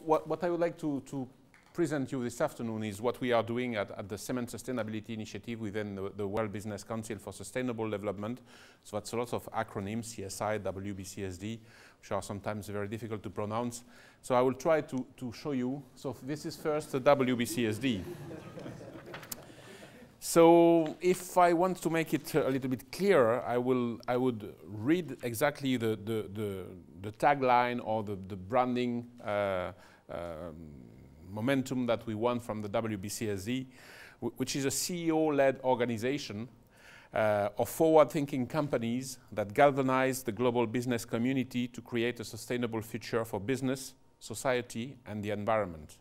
what I would like to present you this afternoon is what we are doing at the Cement Sustainability Initiative within the World Business Council for Sustainable Development. So that's a lot of acronyms, CSI, WBCSD, which are sometimes very difficult to pronounce. So I will try to show you. So this is first the WBCSD. So if I want to make it a little bit clearer, I would read exactly the tagline or the branding momentum that we want from the WBCSD, which is a CEO-led organization of forward-thinking companies that galvanize the global business community to create a sustainable future for business, society, and the environment.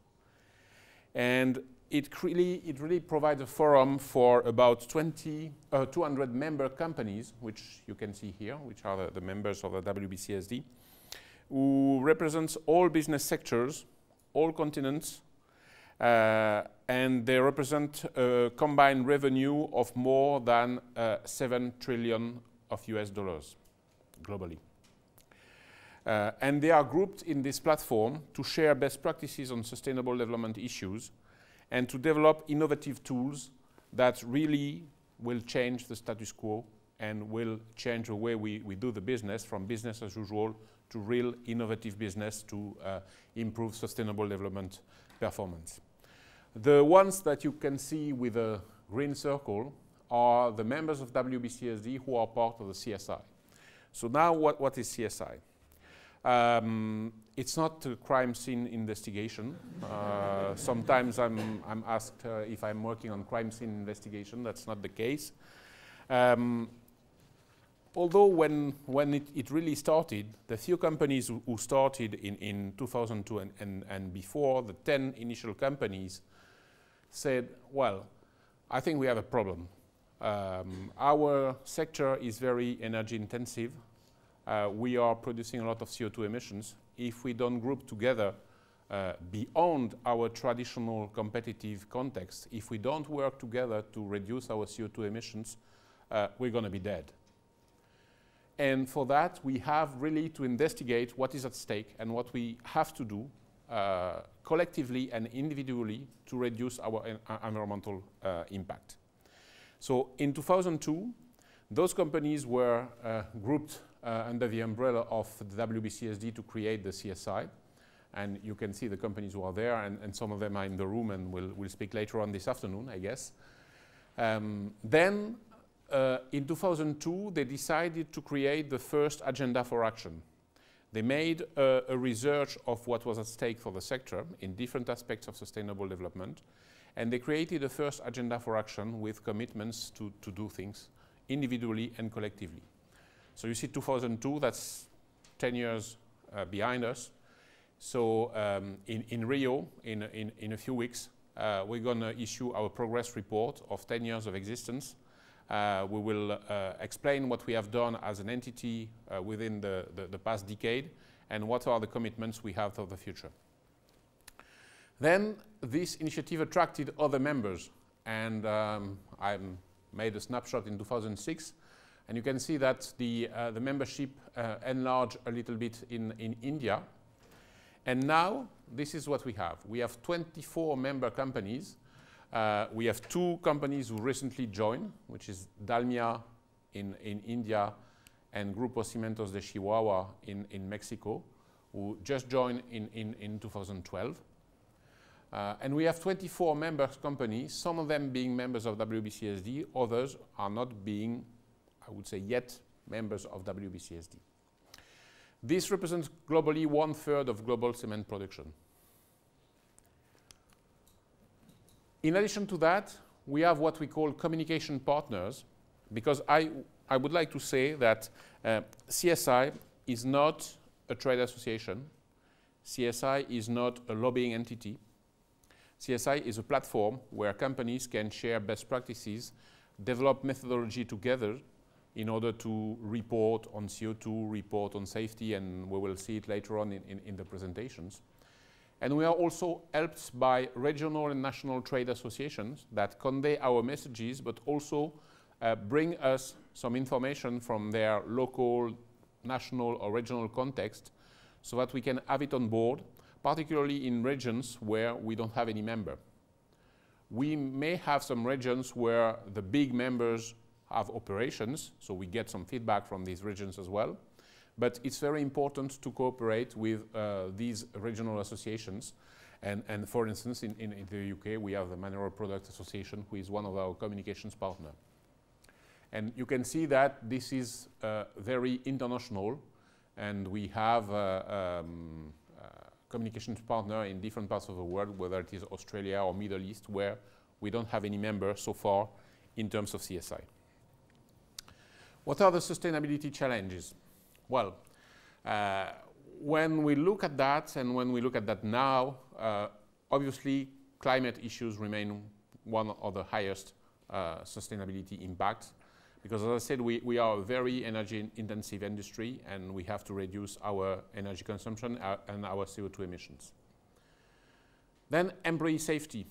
And it really provides a forum for about 200 member companies, which you can see here, which are the members of the WBCSD, who represents all business sectors, all continents, and they represent a combined revenue of more than $7 trillion of US dollars globally. And they are grouped in this platform to share best practices on sustainable development issues and to develop innovative tools that really will change the status quo and will change the way we do the business from business as usual to real innovative business to improve sustainable development performance. The ones that you can see with a green circle are the members of WBCSD who are part of the CSI. So now what is CSI? It's not a crime scene investigation. Sometimes I'm asked if I'm working on crime scene investigation. That's not the case. Although when it really started, the few companies who started in 2002 and before, the 10 initial companies said, well, I think we have a problem. Our sector is very energy intensive. We are producing a lot of CO2 emissions. If we don't group together beyond our traditional competitive context, if we don't work together to reduce our CO2 emissions, we're going to be dead. And for that, we have really to investigate what is at stake and what we have to do collectively and individually to reduce our environmental impact. So in 2002, those companies were grouped under the umbrella of the WBCSD to create the CSI. And you can see the companies who are there, and some of them are in the room and will speak later on this afternoon, I guess. Then, in 2002, they decided to create the first agenda for action. They made a research of what was at stake for the sector in different aspects of sustainable development, and they created the first agenda for action with commitments to do things individually and collectively. So you see 2002, that's 10 years behind us. So in Rio, in a few weeks, we're going to issue our progress report of 10 years of existence. We will explain what we have done as an entity within the past decade and what are the commitments we have for the future. Then this initiative attracted other members, and I made a snapshot in 2006, and you can see that the membership enlarged a little bit in India. And now this is what we have. We have 24 member companies. We have 2 companies who recently joined, which is Dalmia in India and Grupo Cimentos de Chihuahua in Mexico, who just joined in 2012. And we have 24 member companies, some of them being members of WBCSD, others are not being, I would say, yet members of WBCSD. This represents globally 1/3 of global cement production. In addition to that, we have what we call communication partners, because I would like to say that CSI is not a trade association. CSI is not a lobbying entity. CSI is a platform where companies can share best practices, develop methodology together in order to report on CO2, report on safety, and we will see it later on in the presentations. And we are also helped by regional and national trade associations that convey our messages, but also bring us some information from their local, national, or regional context so that we can have it on board, particularly in regions where we don't have any member. We may have some regions where the big members have operations, so we get some feedback from these regions as well. But it's very important to cooperate with these regional associations. And for instance, in the UK, we have the Mineral Products Association, who is one of our communications partners. And you can see that this is very international, and we have communications partner in different parts of the world, whether it is Australia or Middle East, where we don't have any members so far in terms of CSI. What are the sustainability challenges? Well, when we look at that, and when we look at that now, obviously climate issues remain one of the highest sustainability impacts. Because as I said, we are a very energy-intensive industry, and we have to reduce our energy consumption and our CO2 emissions. Then employee safety.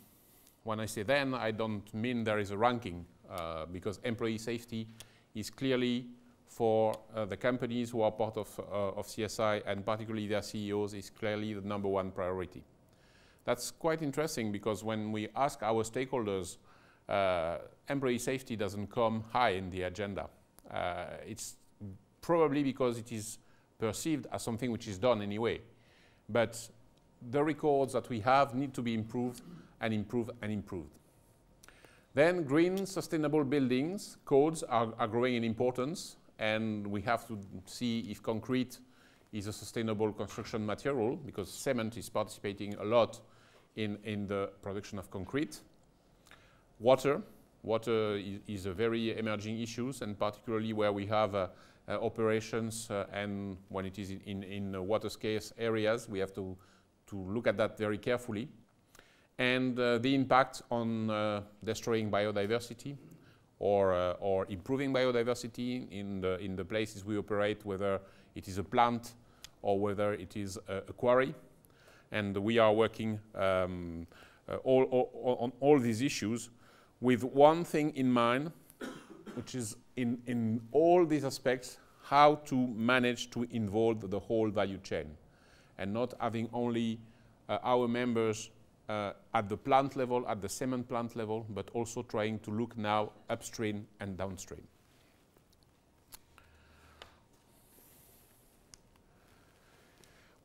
When I say then, I don't mean there is a ranking, because employee safety is clearly for the companies who are part of CSI, and particularly their CEOs, is clearly the #1 priority. That's quite interesting, because when we ask our stakeholders, employee safety doesn't come high in the agenda. It's probably because it is perceived as something which is done anyway. But the records that we have need to be improved and improved and improved. Then green sustainable buildings codes are growing in importance, and we have to see if concrete is a sustainable construction material, because cement is participating a lot in the production of concrete. Water is a very emerging issue, and particularly where we have operations and when it is in water scarce areas, we have to look at that very carefully. And the impact on destroying biodiversity or improving biodiversity in the places we operate, whether it is a plant or whether it is a quarry. And we are working on all these issues with one thing in mind, which is in all these aspects, how to manage to involve the whole value chain, and not having only our members at the plant level, at the cement plant level, but also trying to look now upstream and downstream.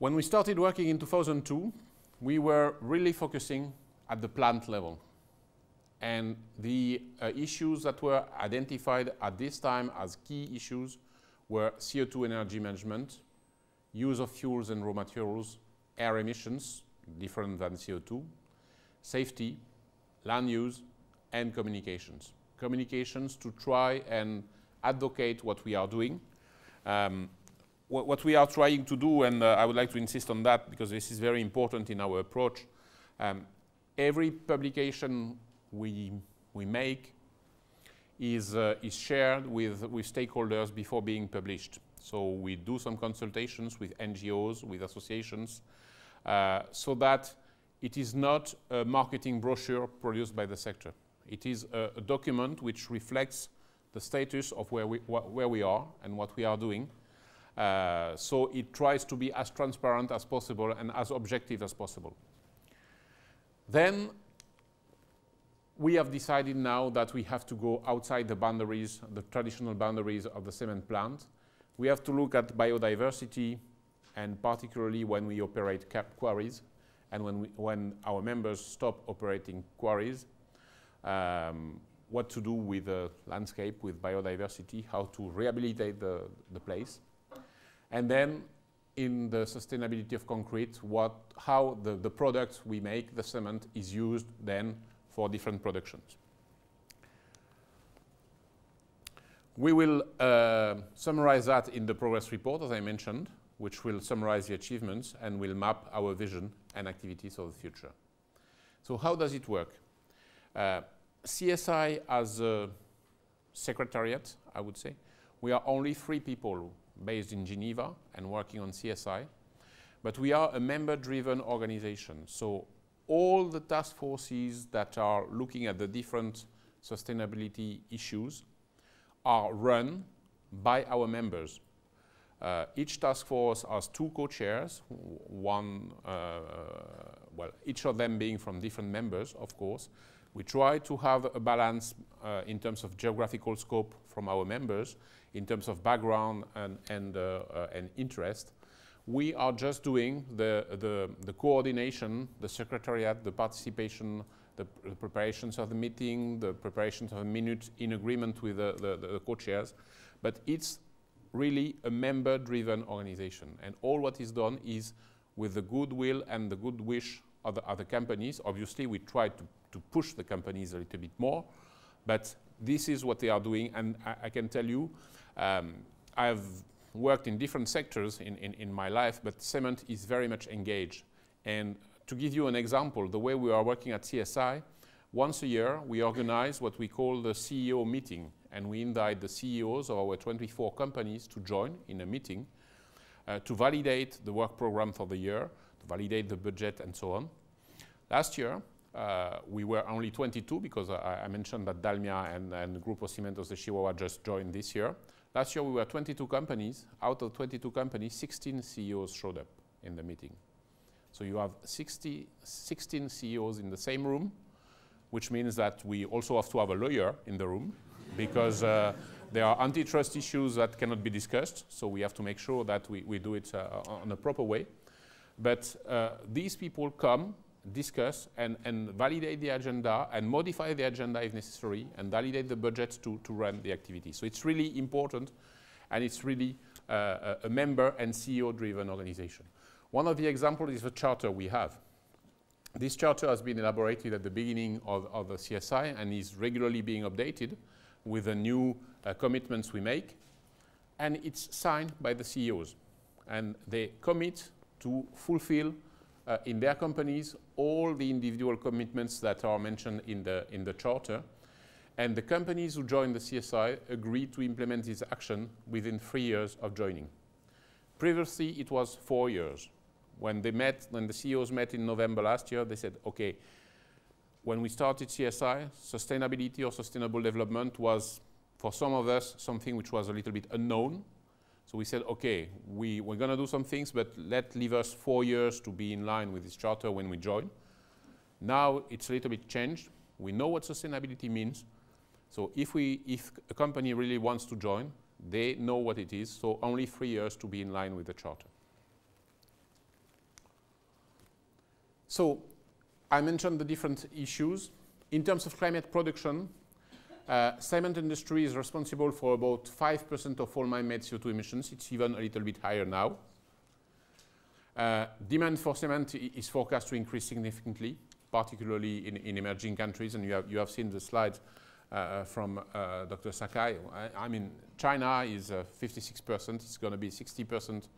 When we started working in 2002, we were really focusing at the plant level. And the issues that were identified at this time as key issues were CO2 energy management, use of fuels and raw materials, air emissions, different than CO2, safety, land use, and communications. Communications to try and advocate what we are doing. What we are trying to do, and I would like to insist on that because this is very important in our approach, every publication we make is shared with stakeholders before being published. So we do some consultations with NGOs, with associations, so that it is not a marketing brochure produced by the sector. It is a document which reflects the status of where we are and what we are doing. So it tries to be as transparent as possible and as objective as possible. Then we have decided now that we have to go outside the boundaries, the traditional boundaries of the cement plant. We have to look at biodiversity, and particularly when we operate quarries, and when our members stop operating quarries, what to do with the landscape, with biodiversity, how to rehabilitate the place. And then in the sustainability of concrete, how the products we make, the cement, is used then for different productions. We will summarize that in the progress report, as I mentioned, which will summarize the achievements and will map our vision and activities of the future. So how does it work? CSI as a secretariat, I would say. We are only 3 people based in Geneva and working on CSI, but we are a member-driven organization. So all the task forces that are looking at the different sustainability issues are run by our members. Each task force has 2 co-chairs, one, well, each of them being from different members, of course. We try to have a balance in terms of geographical scope from our members, in terms of background and interest. We are just doing the coordination, the secretariat, the participation, the preparations of the meeting, the preparations of a minute in agreement with the co-chairs, but it's really a member-driven organization. And all what is done is with the goodwill and the good wish of the other companies. Obviously, we try to push the companies a little bit more, but this is what they are doing. And I can tell you, I've worked in different sectors in my life, but cement is very much engaged. And to give you an example, the way we are working at CSI, once a year we organize what we call the CEO meeting, and we invite the CEOs of our 24 companies to join in a meeting to validate the work program for the year, to validate the budget and so on. Last year, we were only 22 because I mentioned that Dalmia and the Grupo Cimentos de Chihuahua just joined this year. Last year we were 22 companies. Out of 22 companies, 16 CEOs showed up in the meeting. So you have 16 CEOs in the same room, which means that we also have to have a lawyer in the room because there are antitrust issues that cannot be discussed. So we have to make sure that we do it on a proper way. But these people come, discuss and validate the agenda and modify the agenda if necessary and validate the budget to run the activity. So it's really important, and it's really a member and CEO-driven organization. One of the examples is the charter we have. This charter has been elaborated at the beginning of the CSI and is regularly being updated with the new commitments we make, and it's signed by the CEOs. And they commit to fulfill in their companies all the individual commitments that are mentioned in the charter, and the companies who join the CSI agree to implement this action within 3 years of joining. Previously it was 4 years. When the CEOs met in November last year, they said, okay, when we started CSI, sustainability or sustainable development was, for some of us, something which was a little bit unknown. So we said, okay, we're going to do some things, but leave us 4 years to be in line with this charter when we join. Now it's a little bit changed. We know what sustainability means. So if a company really wants to join, they know what it is. So only 3 years to be in line with the charter. So I mentioned the different issues. In terms of climate production, cement industry is responsible for about 5% of all man-made CO2 emissions. It's even a little bit higher now. Demand for cement is forecast to increase significantly, particularly in emerging countries. And you have seen the slide from Dr. Sakai. I mean, China is 56%. It's going to be 60%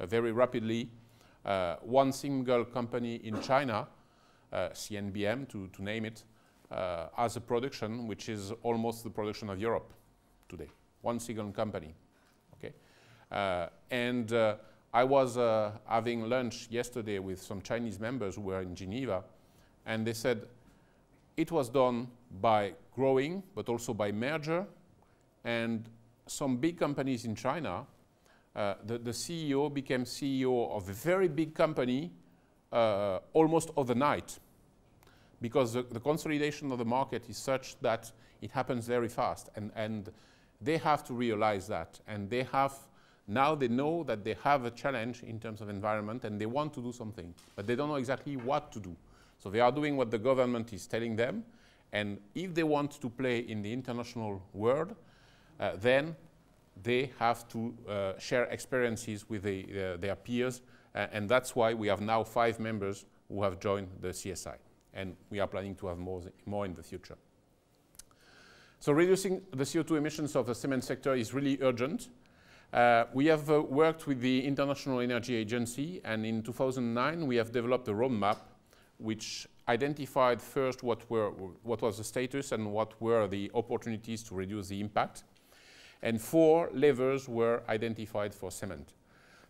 very rapidly. One single company in China, CNBM to name it, has a production which is almost the production of Europe today. One single company. Okay, and I was having lunch yesterday with some Chinese members who were in Geneva, and they said it was done by growing, but also by merger, and some big companies in China. The CEO became CEO of a very big company almost overnight, because the consolidation of the market is such that it happens very fast, and they have to realize that, and now they know that they have a challenge in terms of environment and they want to do something, but they don't know exactly what to do. So they are doing what the government is telling them, and if they want to play in the international world, then they have to share experiences with their peers, and that's why we have now 5 members who have joined the CSI, and we are planning to have more in the future. So reducing the CO2 emissions of the cement sector is really urgent. We have worked with the International Energy Agency, and in 2009 we have developed a roadmap which identified first what was the status and what were the opportunities to reduce the impact. And 4 levers were identified for cement.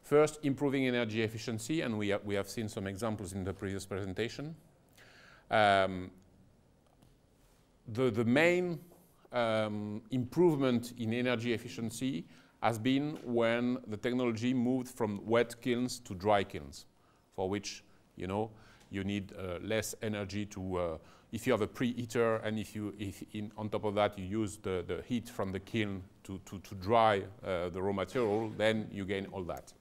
First, improving energy efficiency, and we have seen some examples in the previous presentation. The main improvement in energy efficiency has been when the technology moved from wet kilns to dry kilns, for which, you know, you need less energy to, if you have a preheater and if on top of that you use the heat from the kiln to dry the raw material, then you gain all that.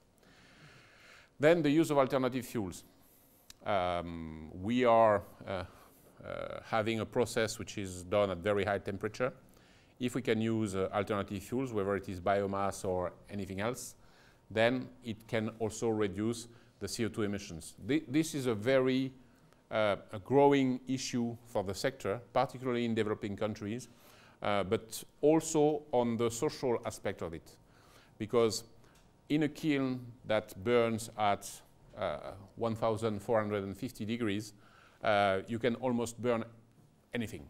Then the use of alternative fuels. We are having a process which is done at very high temperature. If we can use alternative fuels, whether it is biomass or anything else, then it can also reduce the CO2 emissions. This is a very a growing issue for the sector, particularly in developing countries, but also on the social aspect of it. Because in a kiln that burns at 1,450 degrees, you can almost burn anything.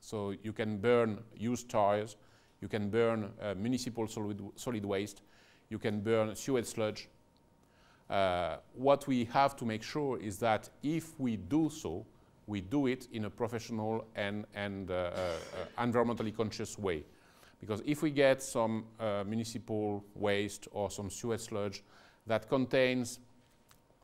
So you can burn used tires, you can burn municipal solid waste, you can burn sewage sludge. What we have to make sure is that if we do so, we do it in a professional and environmentally conscious way. Because if we get some municipal waste or some sewage sludge that contains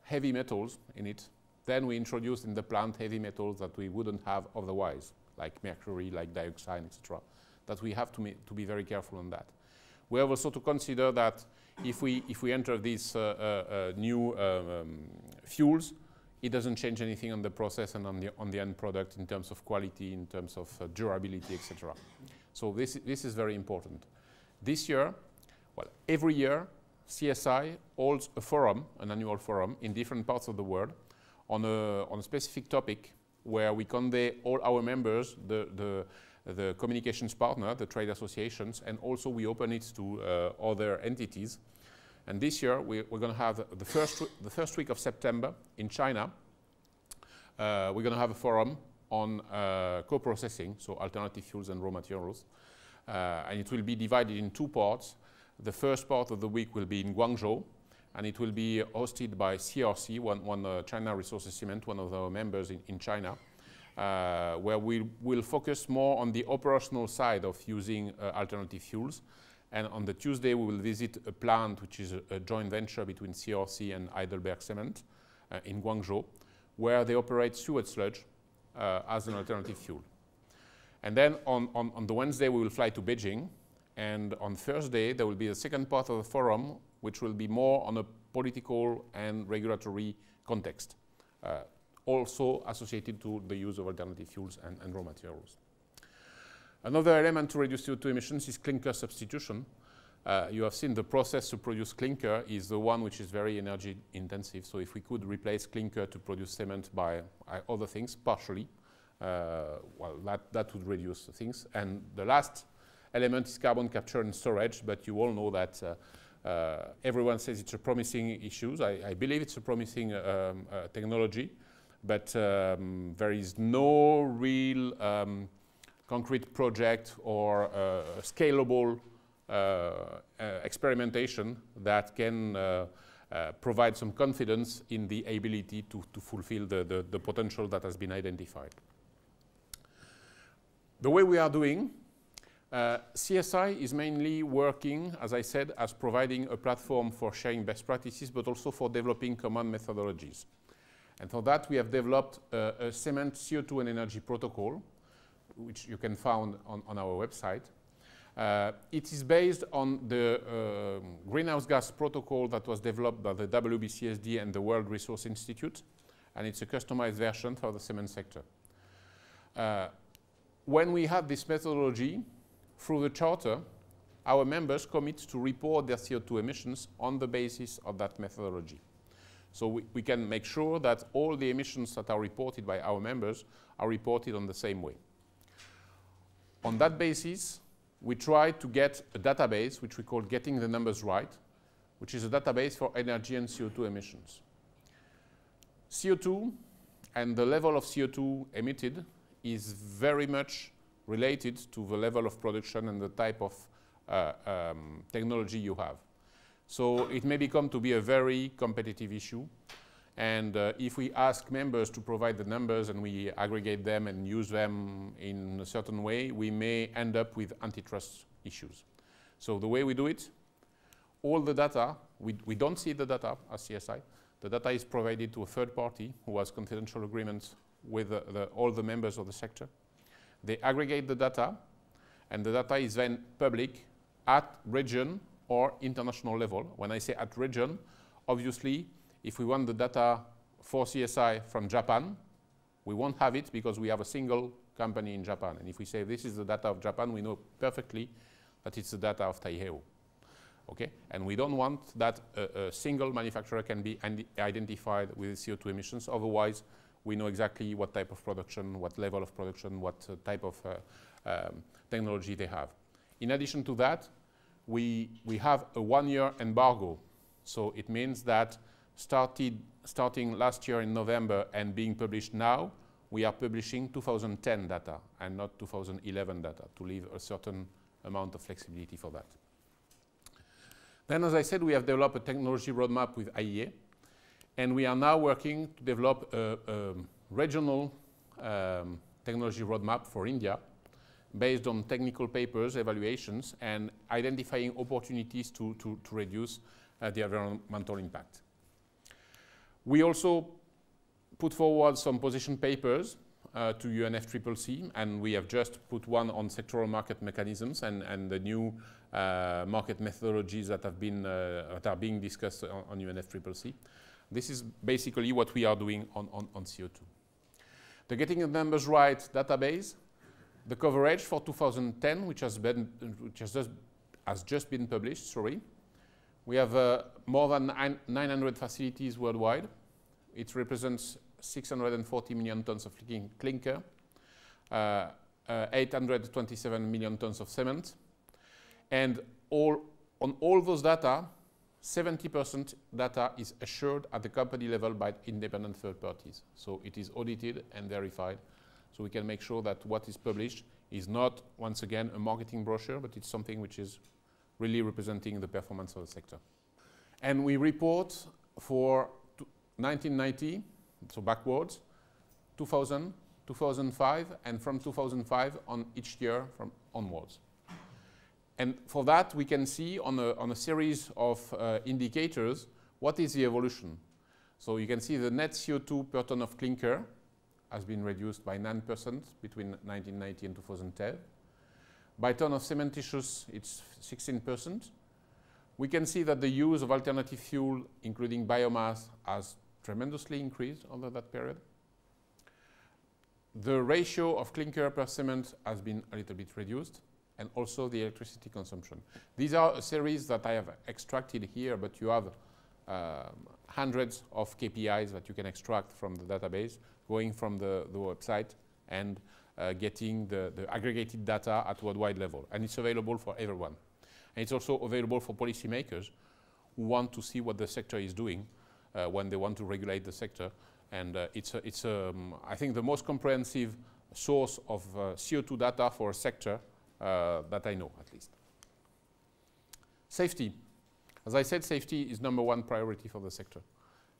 heavy metals in it, then we introduce in the plant heavy metals that we wouldn't have otherwise, like mercury, like dioxide, etc. That we have to be very careful on that. We have also to consider that if we enter these new fuels, it doesn't change anything on the process and on the end product in terms of quality, in terms of durability, etc. So this is very important. This year, well, every year, CSI holds a forum, an annual forum, in different parts of the world on a specific topic where we convey all our members, the communications partner, the trade associations, and also we open it to other entities. And this year we're going to have the first week of September in China. We're going to have a forum on co-processing, so alternative fuels and raw materials, and it will be divided in two parts. The first part of the week will be in Guangzhou, and it will be hosted by CRC, one China Resources Cement, one of our members in China, where we will focus more on the operational side of using alternative fuels. And on the Tuesday, we will visit a plant which is a joint venture between CRC and Heidelberg Cement in Guangzhou, where they operate sewage sludge as an alternative fuel. And then on the Wednesday, we will fly to Beijing. And on Thursday, there will be the second part of the forum, which will be more on a political and regulatory context, also associated to the use of alternative fuels and raw materials. Another element to reduce CO2 emissions is clinker substitution. You have seen the process to produce clinker is the one which is very energy intensive. So if we could replace clinker to produce cement by other things, partially, well, that would reduce things. And the last element is carbon capture and storage, but you all know that everyone says it's a promising issue. I believe it's a promising technology, but there is no real concrete project or scalable experimentation that can provide some confidence in the ability to fulfill the potential that has been identified. The way we are doing, CSI is mainly working, as I said, as providing a platform for sharing best practices, but also for developing common methodologies. And for that, we have developed a cement CO2 and energy protocol, which you can find on our website. It is based on the greenhouse gas protocol that was developed by the WBCSD and the World Resource Institute, and it's a customized version for the cement sector. When we have this methodology, through the charter, our members commit to report their CO2 emissions on the basis of that methodology. So we can make sure that all the emissions that are reported by our members are reported on the same way. On that basis, we try to get a database, which we call Getting the Numbers Right, which is a database for energy and CO2 emissions. CO2 and the level of CO2 emitted is very much related to the level of production and the type of technology you have. So it may become to be a very competitive issue. And if we ask members to provide the numbers and we aggregate them and use them in a certain way, we may end up with antitrust issues. So the way we do it, all the data, we don't see the data as CSI. The data is provided to a third party who has confidential agreements with all the members of the sector. They aggregate the data, and the data is then public at region or international level. When I say at region, obviously, if we want the data for CSI from Japan, we won't have it because we have a single company in Japan. And if we say this is the data of Japan, we know perfectly that it's the data of Taiheiu. Okay? And we don't want that a single manufacturer can be identified with CO2 emissions. Otherwise, we know exactly what type of production, what level of production, what type of technology they have. In addition to that, we have a 1-year embargo. So it means that starting last year in November and being published now, we are publishing 2010 data and not 2011 data to leave a certain amount of flexibility for that. Then, as I said, we have developed a technology roadmap with IEA, and we are now working to develop a regional technology roadmap for India based on technical papers, evaluations, and identifying opportunities to reduce the environmental impact. We also put forward some position papers to UNFCCC, and we have just put one on sectoral market mechanisms and the new market methodologies that have been that are being discussed on UNFCCC. This is basically what we are doing on CO2. The Getting the Numbers Right database, the coverage for 2010, which has just been published. Sorry, we have more than 900 facilities worldwide. It represents 640 million tons of clinker, 827 million tons of cement, and on all those data, 70% data is assured at the company level by independent third parties. So it is audited and verified. So we can make sure that what is published is not, once again, a marketing brochure, but it's something which is really representing the performance of the sector. And we report for 1990, so backwards, 2000, 2005, and from 2005 on each year from onwards. And for that, we can see on a series of indicators what is the evolution. So you can see the net CO2 per ton of clinker has been reduced by 9% between 1990 and 2010. By ton of cementitious, it's 16%. We can see that the use of alternative fuel, including biomass, has tremendously increased over that period. The ratio of clinker per cement has been a little bit reduced, and also the electricity consumption. These are a series that I have extracted here, but you have hundreds of KPIs that you can extract from the database, going from the website and getting the aggregated data at worldwide level. And it's available for everyone. And it's also available for policymakers who want to see what the sector is doing when they want to regulate the sector. And it's I think, the most comprehensive source of CO2 data for a sector that I know, at least. Safety. As I said, safety is #1 priority for the sector,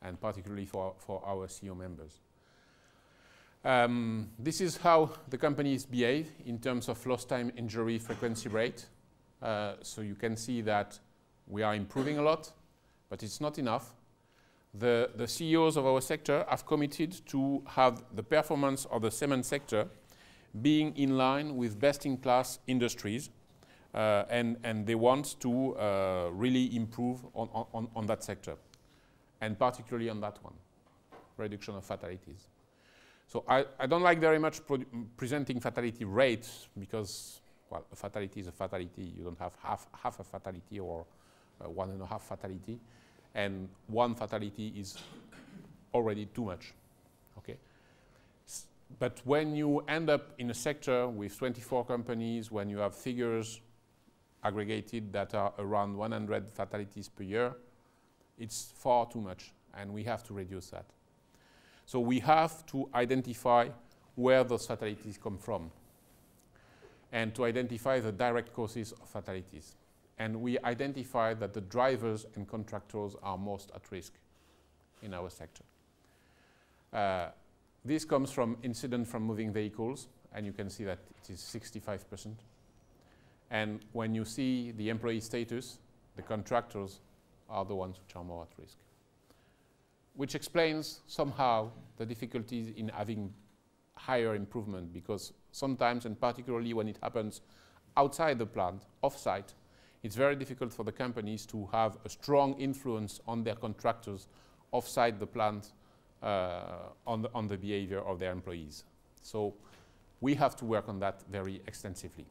and particularly for our CEO members. This is how the companies behave in terms of lost time injury frequency rate. So you can see that we are improving a lot, but it's not enough. The CEOs of our sector have committed to have the performance of the cement sector being in line with best-in-class industries, and they want to really improve on that sector, and particularly on that one, reduction of fatalities. So I don't like very much presenting fatality rates because, well, a fatality is a fatality. You don't have half a fatality or 1.5 fatality, and 1 fatality is already too much. Okay. But when you end up in a sector with 24 companies, when you have figures aggregated that are around 100 fatalities per year, it's far too much, and we have to reduce that. So we have to identify where those fatalities come from and to identify the direct causes of fatalities. And we identify that the drivers and contractors are most at risk in our sector. This comes from incident from moving vehicles, and you can see that it is 65%. And when you see the employee status, the contractors are the ones which are more at risk. Which explains somehow the difficulties in having higher improvement, because sometimes, and particularly when it happens outside the plant, off-site, it's very difficult for the companies to have a strong influence on their contractors off-site the plant on the behavior of their employees. So we have to work on that very extensively.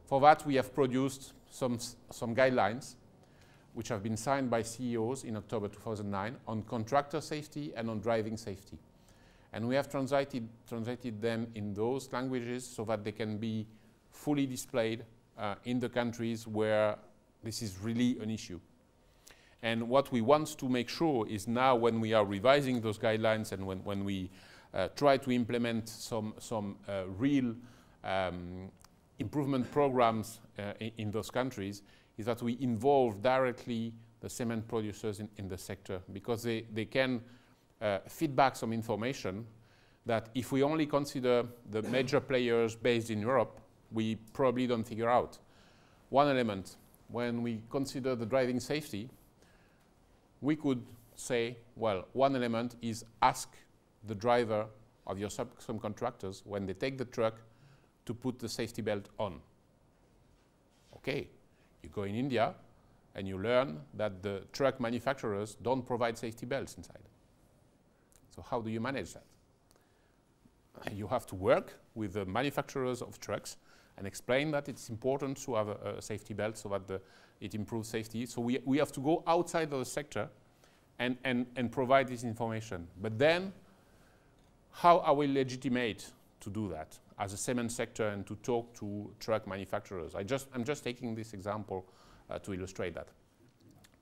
For that, we have produced some guidelines which have been signed by CEOs in October 2009 on contractor safety and on driving safety. And we have translated them in those languages so that they can be fully displayed in the countries where this is really an issue. And what we want to make sure is now, when we are revising those guidelines and when we try to implement some real improvement programs in those countries, is that we involve directly the cement producers in the sector, because they can feedback some information that if we only consider the major players based in Europe, we probably don't figure out. One element, when we consider the driving safety, we could say, well, one element is ask the driver of your subcontractors when they take the truck to put the safety belt on. Okay, you go in India and you learn that the truck manufacturers don't provide safety belts inside. So how do you manage that? You have to work with the manufacturers of trucks and explain that it's important to have a safety belt so that it improves safety. So we have to go outside of the sector and provide this information. But then, how are we legitimate to do that as a cement sector and to talk to truck manufacturers? I'm just taking this example to illustrate that.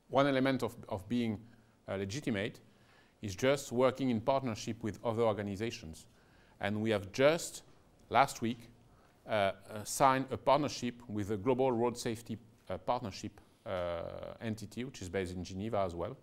One element of being legitimate is just working in partnership with other organizations. And we have just, last week, signed a partnership with the Global Road Safety Partnership entity, which is based in Geneva as well,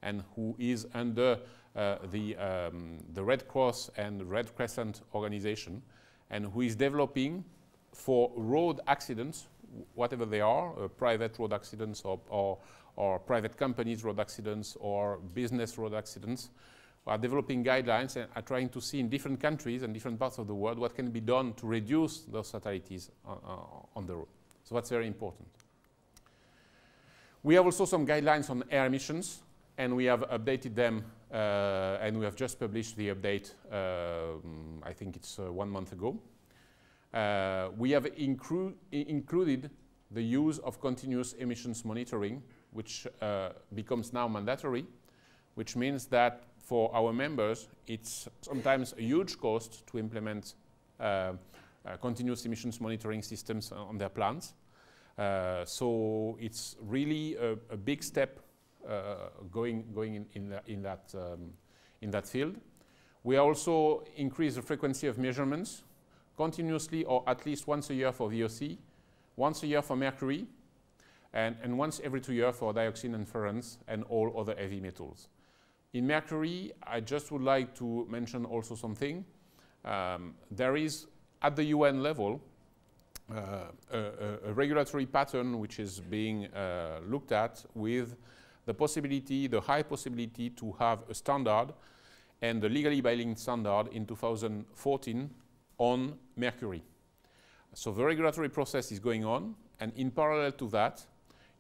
and who is under the Red Cross and Red Crescent organization, and who is developing for road accidents, whatever they are, private road accidents or private companies' road accidents or business road accidents, are developing guidelines and are trying to see in different countries and different parts of the world what can be done to reduce those fatalities on the road. So that's very important. We have also some guidelines on air emissions, and we have updated them, and we have just published the update, I think it's 1 month ago. We have included the use of continuous emissions monitoring, which becomes now mandatory, which means that for our members, it's sometimes a huge cost to implement continuous emissions monitoring systems on their plants. So it's really a big step going in that field. We also increase the frequency of measurements continuously, or at least once a year for VOC, once a year for mercury, and once every 2 years for dioxin and furans and all other heavy metals. In mercury, I just would like to mention also something. There is, at the UN level, a regulatory pattern which is being looked at with the possibility, the high possibility to have a standard and the legally binding standard in 2014 on mercury. So the regulatory process is going on, and in parallel to that,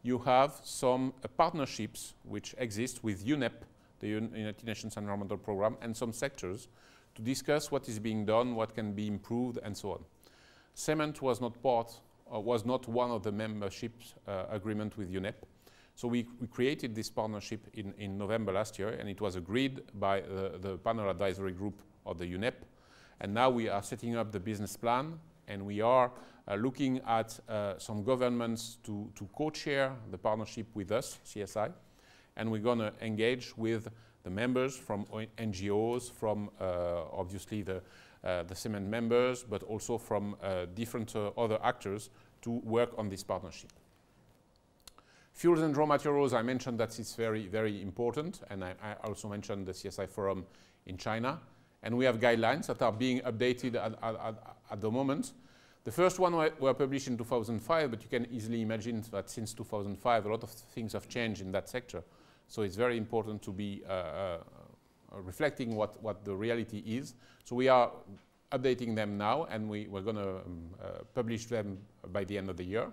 you have some partnerships which exist with UNEP, the United Nations Environmental Programme, and some sectors to discuss what is being done, what can be improved, and so on. Cement was not one of the memberships agreement with UNEP. So we created this partnership in November last year, and it was agreed by the panel advisory group of the UNEP. And now we are setting up the business plan, and we are looking at some governments to co-chair the partnership with us, CSI. And we're going to engage with the members from NGOs, from obviously the cement members, but also from different other actors to work on this partnership. Fuels and raw materials, I mentioned that it's very, very important, and I also mentioned the Csi Forum in China. And we have guidelines that are being updated at the moment. The first one were published in 2005, but you can easily imagine that since 2005, a lot of things have changed in that sector. So it's very important to be reflecting what the reality is. So we are updating them now, and we're going to publish them by the end of the year.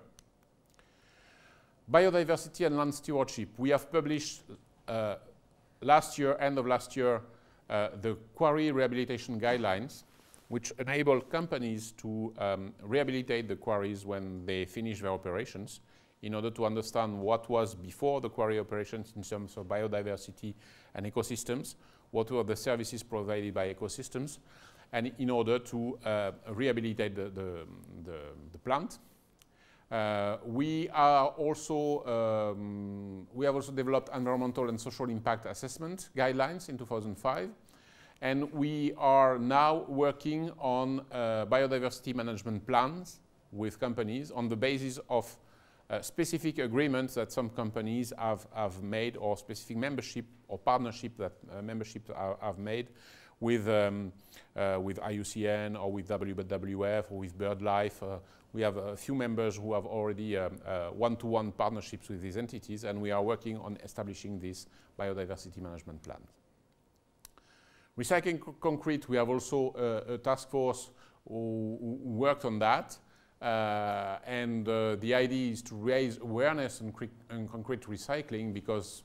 Biodiversity and land stewardship. We have published last year, end of last year, the quarry rehabilitation guidelines, which enable companies to rehabilitate the quarries when they finish their operations in order to understand what was before the quarry operations in terms of biodiversity and ecosystems, what were the services provided by ecosystems, and in order to rehabilitate the plant. We have also developed environmental and social impact assessment guidelines in 2005. And we are now working on biodiversity management plans with companies on the basis of specific agreements that some companies have made, or specific membership or partnership that memberships have made with IUCN or with WWF or with BirdLife. We have a few members who have already one-to-one partnerships with these entities, and we are working on establishing this biodiversity management plan. Recycling concrete, we have also a task force who worked on that. The idea is to raise awareness on concrete recycling, because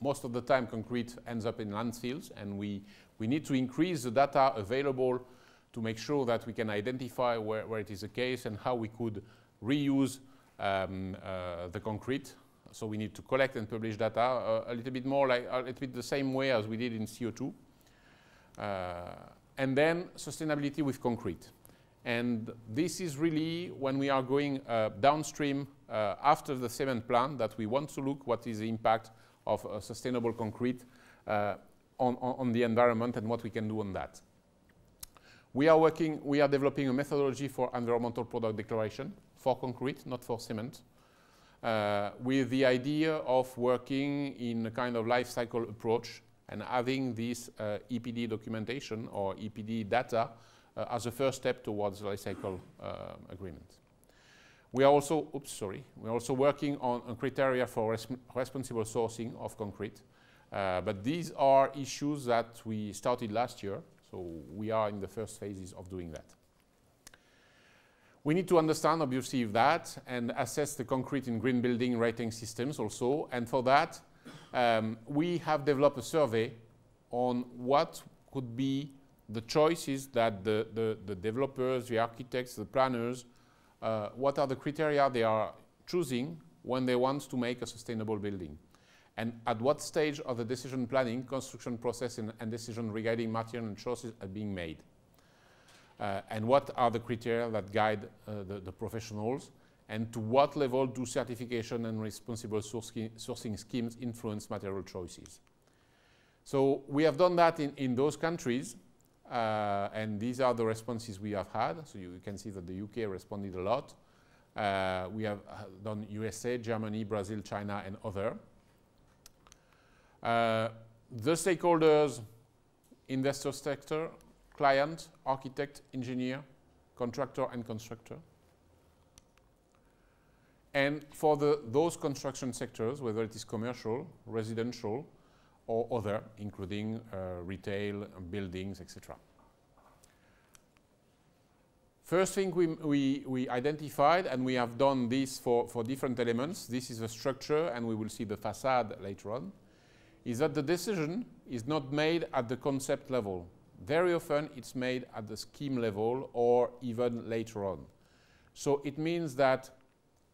most of the time concrete ends up in landfills, and we need to increase the data available to make sure that we can identify where it is the case and how we could reuse the concrete. So we need to collect and publish data a little bit more, like a little bit the same way as we did in CO2. And then sustainability with concrete. And this is really when we are going downstream after the cement plant that we want to look what is the impact of sustainable concrete on the environment and what we can do on that. We are developing a methodology for environmental product declaration for concrete, not for cement. With the idea of working in a kind of life cycle approach and having this EPD documentation or EPD data as a first step towards life cycle agreement. We are also, we're also working on criteria for responsible sourcing of concrete. But these are issues that we started last year, so we are in the first phases of doing that. We need to understand, obviously, that and assess the concrete in green building rating systems also. And for that, we have developed a survey on what could be the choices that the developers, the architects, the planners, what are the criteria they are choosing when they want to make a sustainable building. And at what stage of the decision planning, construction process, and decision regarding material and choices are being made. And what are the criteria that guide the professionals, and to what level do certification and responsible sourcing schemes influence material choices. So we have done that in those countries, and these are the responses we have had. So you can see that the UK responded a lot. We have done USA, Germany, Brazil, China, and other. The stakeholders, investor sector, client, architect, engineer, contractor, and constructor. And for those construction sectors, whether it is commercial, residential, or other, including retail, buildings, etc. First thing we identified, and we have done this for different elements, this is the structure, and we will see the facade later on, is that the decision is not made at the concept level. Very often it's made at the scheme level or even later on. So it means that,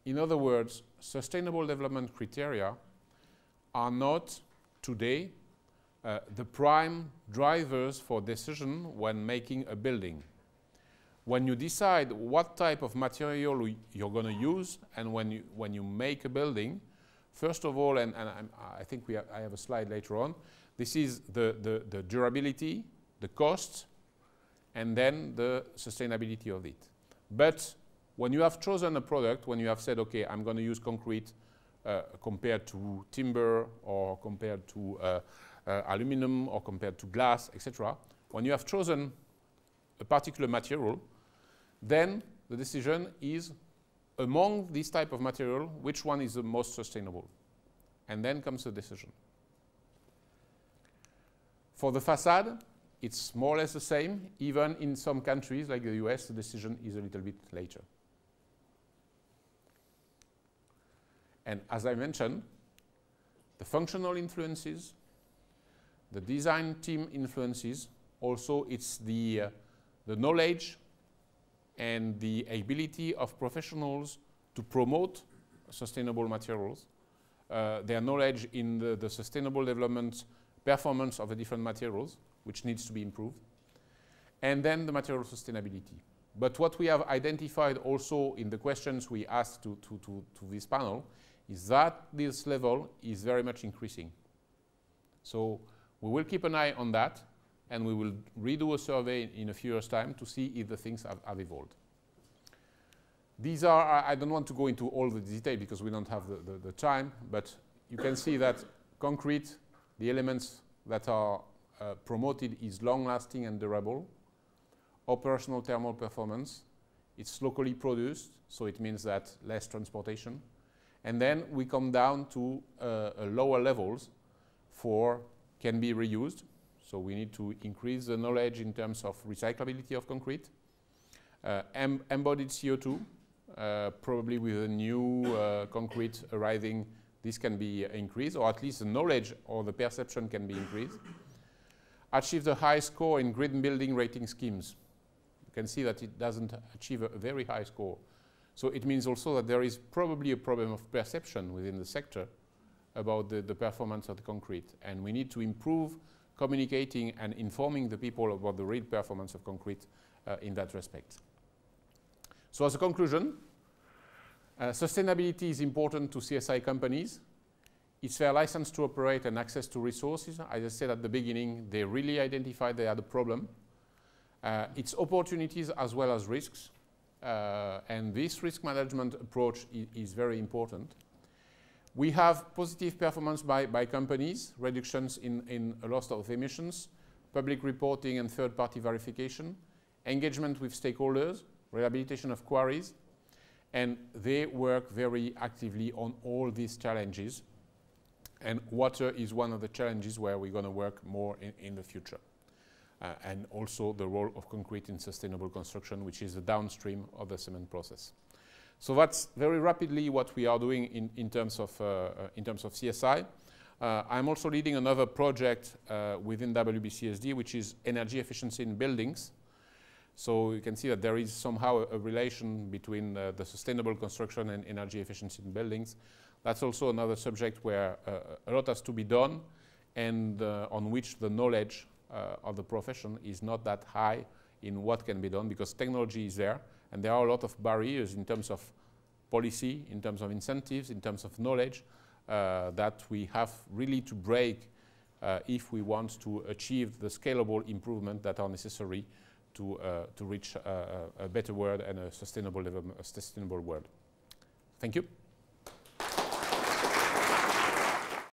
in other words, sustainable development criteria are not today the prime drivers for decision when making a building. When you decide what type of material you're going to use, and when you make a building, first of all, and I think I have a slide later on, this is the durability, the cost, and then the sustainability of it. But when you have chosen a product, when you have said, okay, I'm going to use concrete compared to timber, or compared to aluminum, or compared to glass, etc., when you have chosen a particular material, then the decision is, among this type of material, which one is the most sustainable? And then comes the decision. For the facade, it's more or less the same. Even in some countries, like the US, the decision is a little bit later. And as I mentioned, the functional influences, the design team influences, also it's the knowledge and the ability of professionals to promote sustainable materials, their knowledge in the sustainable development performance of the different materials, which needs to be improved, and then the material sustainability. But what we have identified also in the questions we asked to this panel is that this level is very much increasing. So we will keep an eye on that, and we will redo a survey in a few years' time to see if the things have evolved. These are, I don't want to go into all the detail because we don't have the time, but you can see that concrete, the elements that are promoted is long-lasting and durable. Operational thermal performance, it's locally produced, so it means that less transportation. And then we come down to lower levels for can be reused. So we need to increase the knowledge in terms of recyclability of concrete. Embodied CO2, probably with a new concrete arriving, this can be increased, or at least the knowledge or the perception can be increased. Achieve the high score in green building rating schemes. You can see that it doesn't achieve a very high score. So it means also that there is probably a problem of perception within the sector about the performance of the concrete. And we need to improve communicating and informing the people about the real performance of concrete in that respect. So as a conclusion, sustainability is important to CSI companies. It's their license to operate and access to resources. As I said at the beginning, they really identified they had a problem. It's opportunities as well as risks. And this risk management approach is very important. We have positive performance by companies, reductions in a lot of emissions, public reporting and third-party verification, engagement with stakeholders, rehabilitation of quarries, and they work very actively on all these challenges. And water is one of the challenges where we're going to work more in the future. And also the role of concrete in sustainable construction, which is the downstream of the cement process. So that's very rapidly what we are doing in terms of CSI. I'm also leading another project within WBCSD, which is energy efficiency in buildings. So you can see that there is somehow a relation between the sustainable construction and energy efficiency in buildings. That's also another subject where a lot has to be done, and on which the knowledge of the profession is not that high in what can be done, because technology is there, and there are a lot of barriers in terms of policy, in terms of incentives, in terms of knowledge, that we have really to break if we want to achieve the scalable improvement that are necessary to reach a better world and a sustainable world. Thank you.